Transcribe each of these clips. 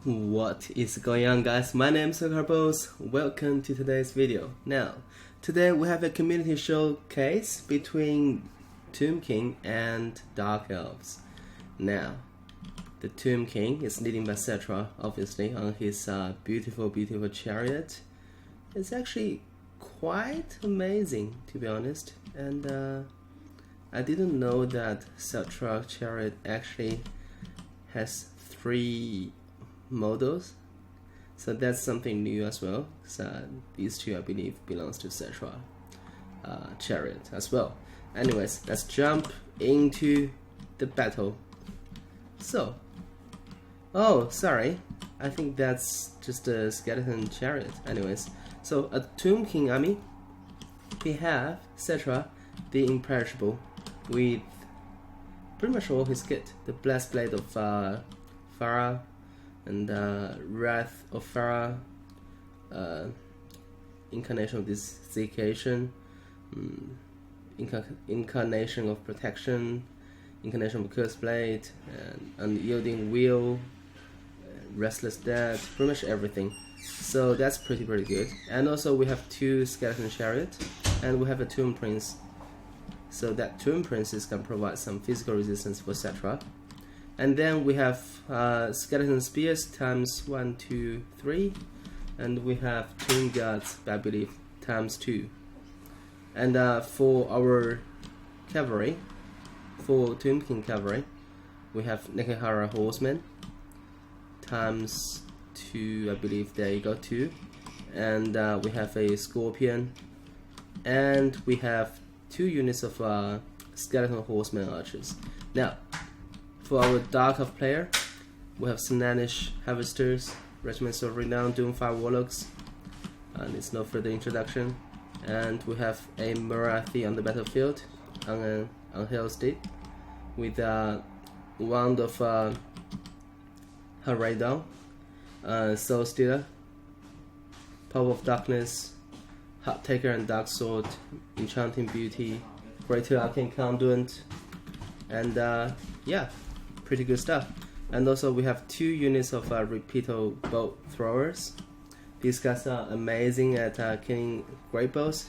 What is going on, guys? My name is Zachbsain. Welcome to today's video. Now, today we have a community showcase between Tomb King and Dark Elves. Now, the Tomb King is leading by Cetra, obviously, on his beautiful chariot. It's actually quite amazing, to be honest. And I didn't know that Cetra chariot actually has 3 models, so that's something new as well. So these two, I believe, belongs to Cetra chariot as well. Anyways, let's jump into the battle. So, oh, sorry, I think that's just a skeleton chariot. Anyways, so a Tomb King army, we have Cetra, the Imperishable, with pretty much all his kit: the Blessed Blade of Farah, and Wrath of Farah, Incarnation of Desiccation, Incarnation of Protection, Incarnation of Curse Blade, and Unyielding Will, Restless Dead, pretty much everything. So that's pretty good. And also we have 2 Skeleton Chariot, and we have a Tomb Prince. So that Tomb Prince can provide some physical resistance for Cetra. And then we have Skeleton Spears times 1, 2, 3, and we have Tomb Guards, I believe, times 2. And for our cavalry, for Tomb King cavalry, we have Nekahara Horsemen times 2, I believe. There you go, 2. And we have a Scorpion, and we have 2 units of Skeleton Horsemen Archers. Now, for our Dark Elf player, we have Snanish Harvesters, Regiments of Renown, Doomfire Warlocks, and it's no further introduction. And we have a Marathi on the battlefield, on Hell's Deep, with Wand of Haraidan, Soul Stealer, Power of Darkness, Heart Taker and Dark Sword, Enchanting Beauty, Greater Arcane Conduit, and yeah, pretty good stuff. And also we have 2 units of Repeato Bolt Throwers. These guys are amazing at killing great bows,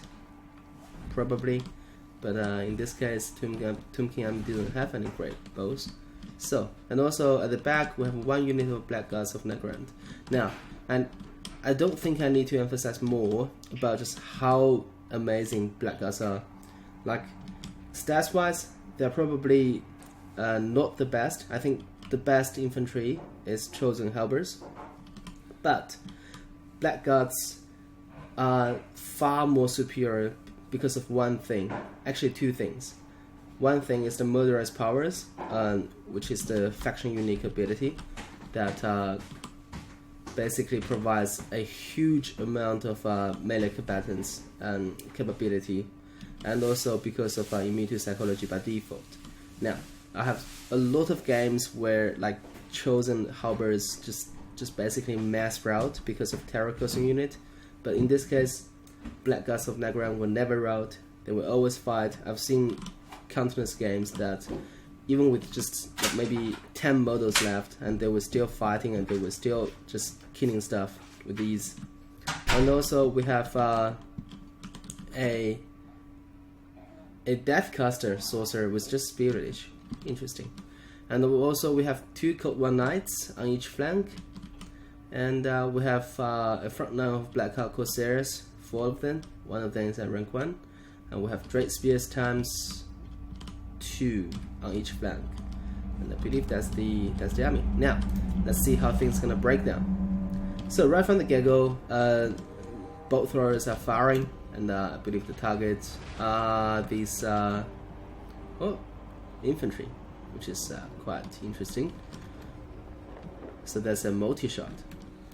probably, but in this case Tomb King didn't have any great bows. So, and also at the back we have 1 unit of Black Guards of Nagrand. Now, and I don't think I need to emphasize more about just how amazing Black Guards are. Like, stats wise, they're probably not the best. I think the best infantry is Chosen Halberds, but Black Guards are far more superior because of one thing. Actually, 2 things. One thing is the Murderous Powers, which is the faction unique ability that basically provides a huge amount of melee combatants and capability, and also because of immune to psychology by default. Now, I have a lot of games where like Chosen Halberds just basically mass rout because of Terror Crossing unit, but in this case, Black Guards of Nagrand will never rout. They will always fight. I've seen countless games that even with just maybe 10 models left, and they were still fighting and they were still just killing stuff with these. And also we have a Deathcaster Sorcerer with just Spiritish. Interesting. And also we have 2 Code 1 Knights on each flank, and we have a front line of Black Heart Corsairs, 4 of them. 1 of them is at rank 1, and we have Drake Spears times 2 on each flank, and I believe that's the army. Now let's see how things gonna break down. So right from the get-go, bolt throwers are firing, and I believe the targets are these infantry, which is quite interesting. So that's a multi-shot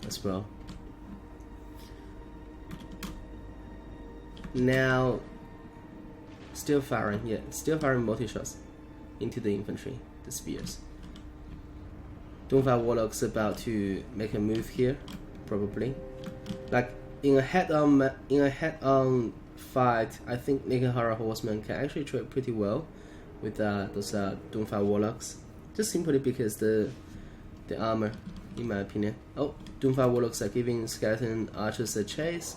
as well. Now, still firing multi-shots into the infantry, the spears. Doomfire Warlock's about to make a move here, probably. Like in a head-on fight, I think Nekahara Horsemen can actually trade pretty well with those Doomfire Warlocks, just simply because the armor in my opinion. Oh, Doomfire Warlocks are giving Skeleton Archers a chase.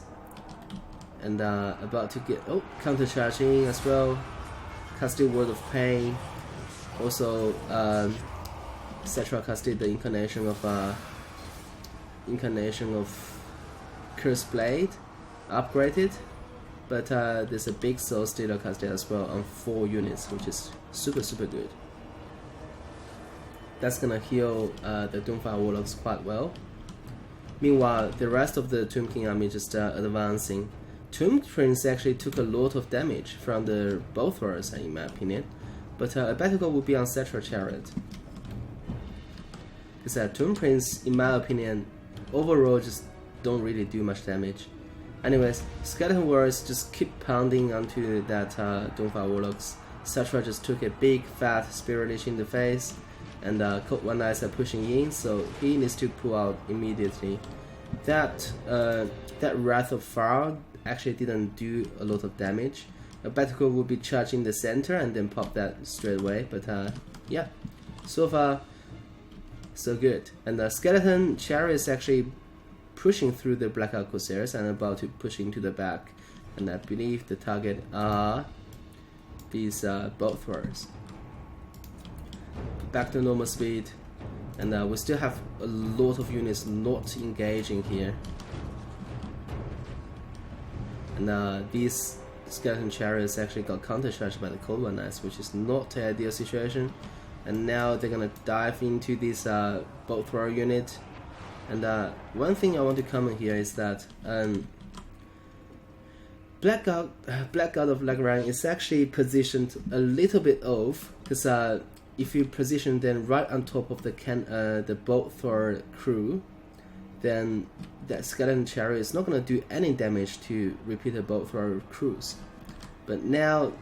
And about to get, counter-charging as well. Casted Word of Pain. Also, Cetra casted the Incarnation of Curse Blade, upgraded. But there's a big Soul Stealer casted as well on 4 units, which is super good. That's gonna heal the Doomfire Warlocks quite well. Meanwhile, the rest of the Tomb King army just advancing. Tomb Prince actually took a lot of damage from the bow throwers, in my opinion. But a better goal would be on Cetra Chariot. Because Tomb Prince, in my opinion, overall just don't really do much damage. Anyways, Skeleton Warriors just keep pounding onto that Doomfire Warlocks. Cetra just took a big fat Spirit Lich in the face, and Cold One Eyes are pushing in, so he needs to pull out immediately. That Wrath of Pharaoh actually didn't do a lot of damage. A Battle would be charging the center and then pop that straight away, but yeah, so far so good. And the Skeleton Chariot is actually pushing through the Blackout Corsairs and about to push into the back, and I believe the target are these bolt throwers. Back to normal speed, and we still have a lot of units not engaging here, and these Skeleton Chariots actually got counter-charged by the Cold One Knights, which is not an ideal situation. And now they're gonna dive into this bolt thrower unit. And one thing I want to comment here is that Black God of Lagran is actually positioned a little bit off, because if you position them right on top of the bolt thrower crew, then that Skeleton Chariot is not going to do any damage to repeated bolt thrower crews. But now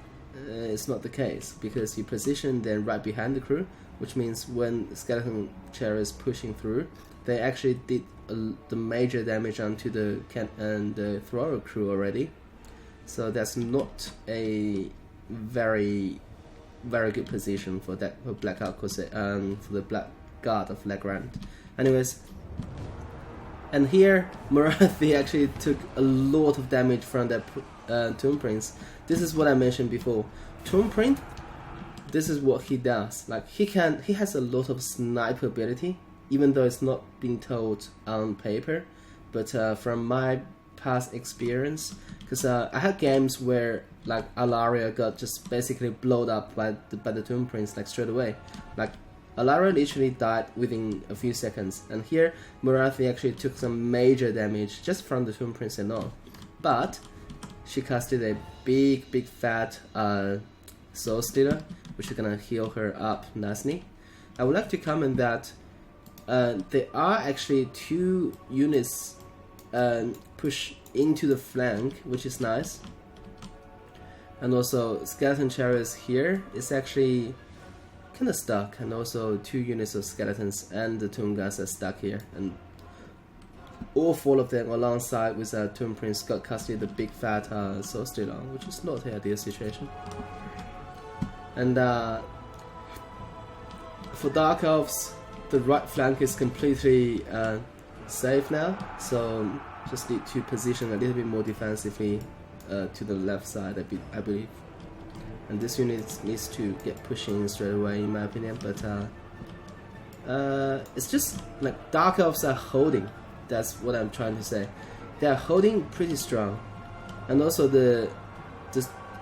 it's not the case, because you position them right behind the crew, which means when Skeleton Chariot is pushing through, they actually did the major damage onto the thrower crew already. So that's not a very good position for Blackout Corsair, for the Black God of Lagran. Anyways, and here Morathi actually took a lot of damage from that Tomb Prince. This is what I mentioned before. Tomb Prince, this is what he does. Like he has a lot of sniper ability, even though it's not being told on paper. But from my past experience, because I had games where like Alaria got just basically blown up by the Tomb Prince like straight away. Like Alaria literally died within a few seconds, and here Morathi actually took some major damage just from the Tomb Prince alone. But she casted a big fat Soul Stealer, which is gonna heal her up nicely. I would like to comment that there are actually 2 units push into the flank, which is nice. And also Skeleton Chariots here is actually kind of stuck, and also 2 units of skeletons and the Tomb Guards are stuck here, and all 4 of them alongside with Tomb Prince got custody the big fat Soul Stealer, which is not an ideal situation. And for Dark Elves, the right flank is completely safe now, so just need to position a little bit more defensively to the left side, I believe. And this unit needs to get pushing straight away, in my opinion. But it's just like Dark Elves are holding. That's what I'm trying to say. They are holding pretty strong, and also the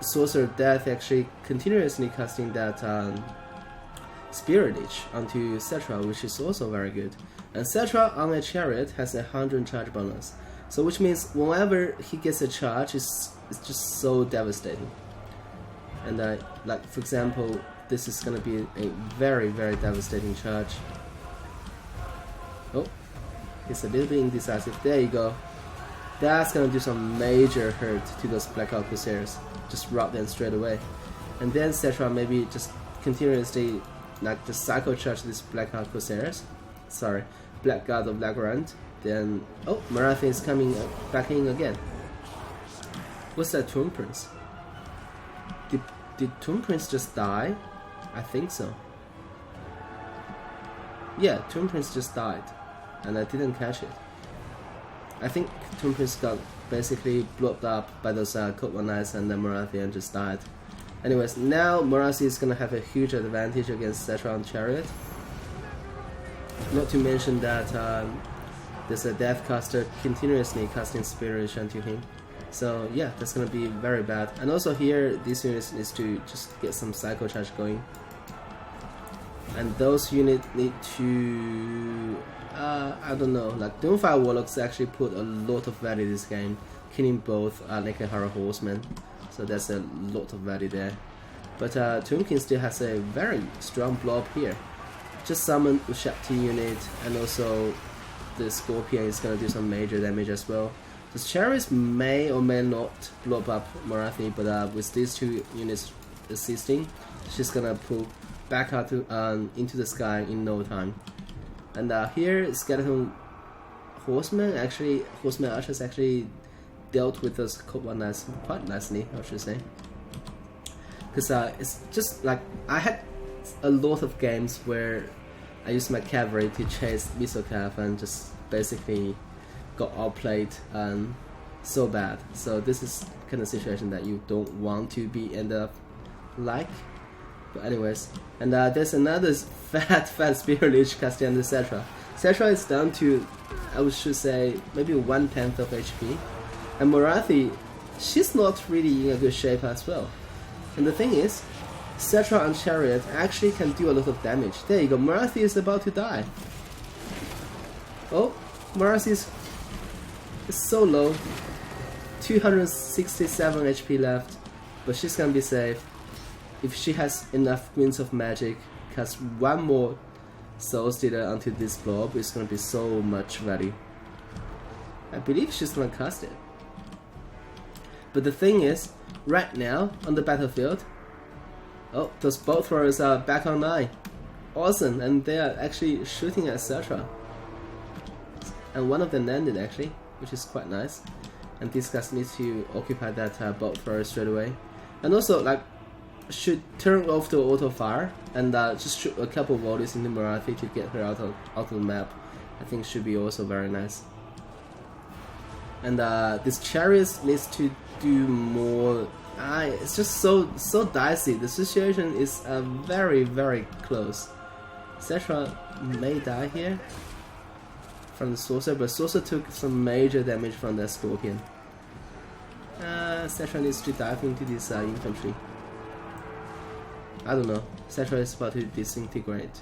Sorcerer of Death actually continuously casting that Spirit Lich onto Cetra, which is also very good. And Cetra on a chariot has 100 charge bonus, so which means whenever he gets a charge, it's just so devastating. And like for example, this is gonna be a very devastating charge. Oh, it's a little bit indecisive. There you go. That's gonna do some major hurt to those Blackout Corsairs. Just rob them straight away. And then Cetra maybe just continuously like just cycle charge these Blackout Corsairs. Sorry, Black God of Lagran. Then Morathi is coming back in again. What's that Tomb Prince? Did Tomb Prince just die? I think so. Yeah, Tomb Prince just died. and I didn't catch it. I think Toon Prince got basically blown up by those Code 1 Knights and then Marathi and just died. Anyways, now Marathi is gonna have a huge advantage against Cetra on Chariot. Not to mention that there's a Death Caster continuously casting Spirit onto him. So yeah, that's gonna be very bad. And also here, this unit needs to just get some Psycho Charge going. And those units need to... I don't know, like Doomfire Warlocks actually put a lot of value in this game, killing both Nekahara Horsemen. So that's a lot of value there. But Tomb King still has a very strong blob here. Just summon the Shakti unit, and also the Scorpion is gonna do some major damage as well. The Chariots may or may not blow up Marathi, but with these two units assisting, she's gonna pull back out to, into the sky in no time. And here, Skeleton Horsemen Archers actually dealt with those Code 1 Knights quite nicely, I should say. Because it's just like, I had a lot of games where I used my cavalry to chase Misocav and just basically got outplayed so bad. So this is kind of situation that you don't want to be end up like. But anyways, and there's another fat Spirit Lich casting under Cetra. Cetra is down to, I should say, maybe 1/10 of HP. And Marathi, she's not really in a good shape as well. And the thing is, Cetra on Chariot actually can do a lot of damage. There you go, Marathi is about to die. Oh, Marathi is so low. 267 HP left, but she's gonna be safe. If she has enough Winds of Magic, cast one more Soul Stealer onto this blob, it's gonna be so much value. I believe she's gonna cast it. But the thing is, right now on the battlefield, oh, those bolt throwers are back online. Awesome, and they are actually shooting at Cetra. And one of them landed actually, which is quite nice. And these guys need to occupy that bolt thrower straight away. And also, like, should turn off the auto fire and just shoot a couple volleys into Marathi to get her out of the map. I think should be also very nice. And this Chariot needs to do more. It's just so dicey. The situation is very close. Cetra may die here from the Sorcerer, but Sorcerer took some major damage from that Scorpion. Cetra needs to dive into this infantry. I don't know. Cetra is about to disintegrate,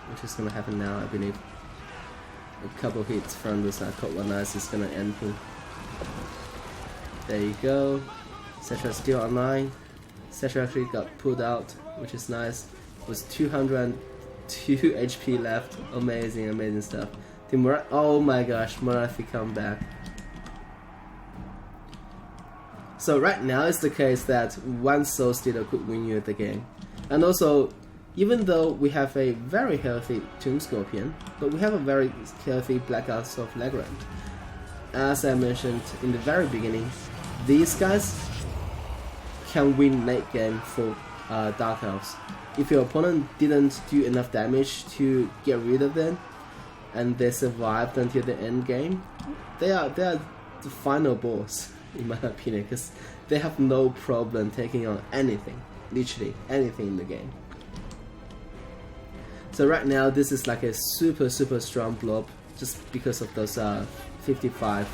which is gonna happen now, I believe. A couple hits from this Code 1 Knights is gonna end him. There you go. Cetra still online. Cetra actually got pulled out, which is nice. With 202 HP left. Amazing stuff. Oh my gosh, Marathi come back. So right now it's the case that one Soul Stealer could win you the game. And also, even though we have a very healthy Tomb Scorpion, but we have a very healthy Blackouts of Legrand. As I mentioned in the very beginning, these guys can win late game for Dark Elves. If your opponent didn't do enough damage to get rid of them, and they survived until the end game, they are the final boss, in my opinion, because they have no problem taking on anything, literally anything in the game. So right now this is like a super strong blob, just because of those 55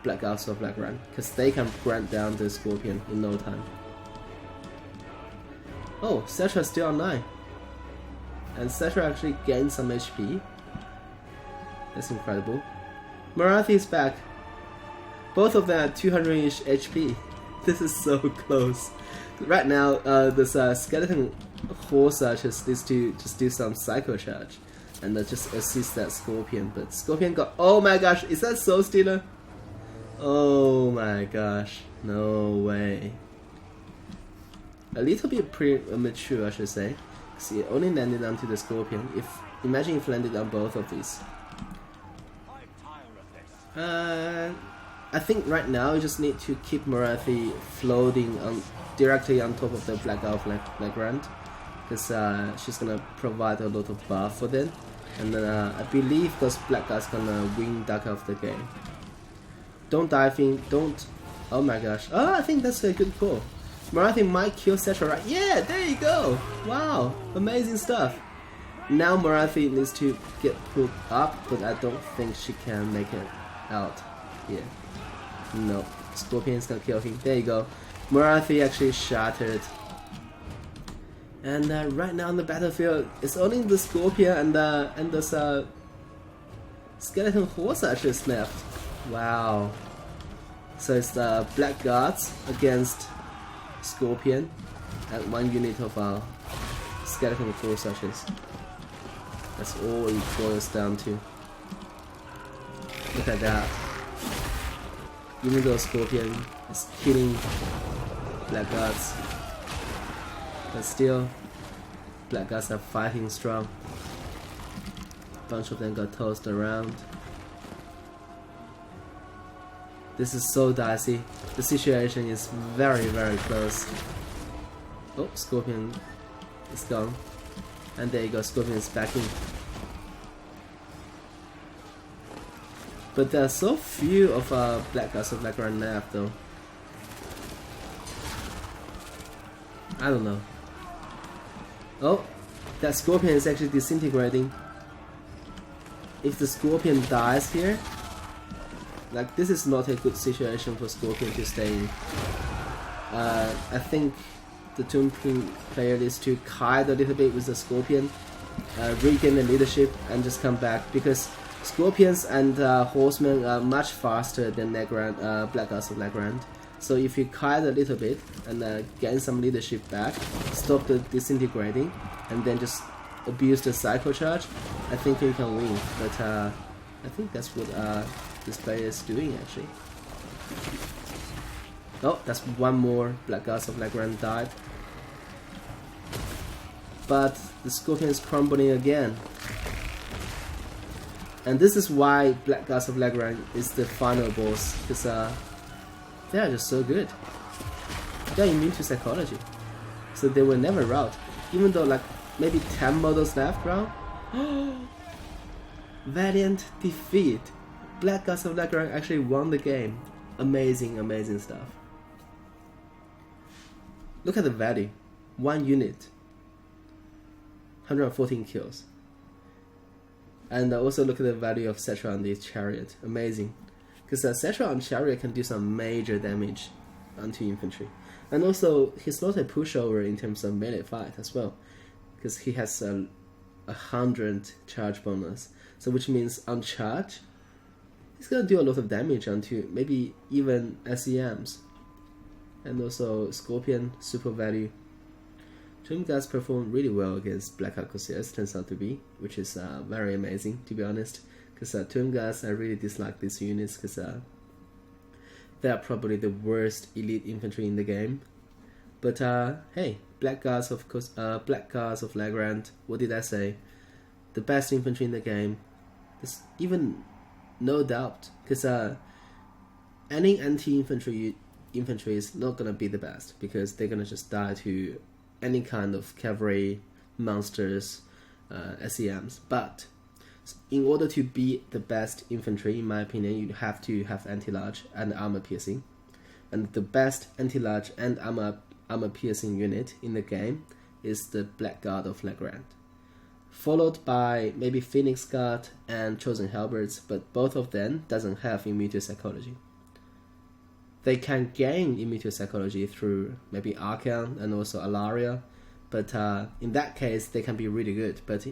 Blackouts of Blackran, because they can grant down the Scorpion in no time. Oh, Cetra still online, and Cetra actually gained some HP. That's incredible. Marathi is back. Both of them are 200-ish HP. This is so close. Right now, this Skeleton Horse Archers needs to just do some Psycho Charge and just assist that Scorpion. But Scorpion got... Oh my gosh, is that Soul Stealer? Oh my gosh, no way. A little bit premature, I should say. See, it only landed onto the Scorpion. Imagine if it landed on both of these. I think right now you just need to keep Marathi floating directly on top of the Blackout Legrand, because she's gonna provide a lot of buff for them. And then I believe those black guys gonna win Dark Elf the game. Don't dive in, don't... Oh my gosh. Oh, I think that's a good call. Morathi might kill Cetra, right? Yeah, there you go! Wow, amazing stuff. Now Morathi needs to get put up, but I don't think she can make it out. Yeah. No. Scorpion's gonna kill him. There you go. Morathi actually shattered. And right now on the battlefield, it's only the Scorpion and this skeleton horse actually left. Wow. So it's the Black Guards against Scorpion and 1 unit of skeleton horse archers. That's all it boils down to. Look at that. Even though Scorpion is killing Black Guards, but still, Black Guards are fighting strong. Bunch of them got tossed around. This is so dicey. The situation is very, very close. Oh, Scorpion is gone. And there you go, Scorpion is back in. But there are so few of Black Guards of Blackground left though. I don't know. Oh, that Scorpion is actually disintegrating. If the Scorpion dies here, like this is not a good situation for Scorpion to stay in. I think the Tomb King player needs to kite a little bit with the Scorpion, regain the leadership and just come back, because Scorpions and Horsemen are much faster than Black Guards of Legrand. So if you kite a little bit and gain some leadership back, stop the disintegrating, and then just abuse the cycle charge, I think you can win. But I think that's what this player is doing actually. Oh, that's one more Black Guards of Legrand died. But the Scorpion is crumbling again. And this is why Black Guards of Legrand is the final boss, because they are just so good. They are immune to psychology, so they will never rout. Even though like maybe 10 models left round. Valiant defeat. Black Guards of Legrand actually won the game. Amazing, amazing stuff. Look at the value. 1 unit. 114 kills. And also look at the value of Cetra on the chariot. Amazing. Because Cetra on chariot can do some major damage onto infantry. And also, he's not a pushover in terms of melee fight as well. Because he has 100 charge bonus. So which means on charge, he's gonna do a lot of damage onto maybe even SEMs. And also Scorpion, super value. Tomb Guards perform really well against Black Arquebusiers, turns out to be, which is very amazing, to be honest. Because Tomb Guards, I really dislike these units, because they are probably the worst elite infantry in the game. But hey, Black Guards of Legrand, what did I say? The best infantry in the game. There's even no doubt, because any anti-infantry is not gonna be the best, because they're gonna just die to any kind of cavalry, monsters, SEMs. But in order to be the best infantry, in my opinion, you have to have anti-large and armor piercing. And the best anti-large and armor piercing unit in the game is the Black Guard of Legrand. Followed by maybe Phoenix Guard and Chosen Halberds, but both of them doesn't have immune to psychology. They can gain immune to psychology through maybe Archon and also Alaria, but in that case they can be really good, but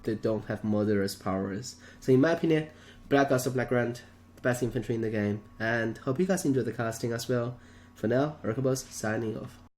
they don't have murderous powers. So in my opinion, Black Guards of Legrand, the best infantry in the game, and hope you guys enjoyed the casting as well. For now, Orcabos signing off.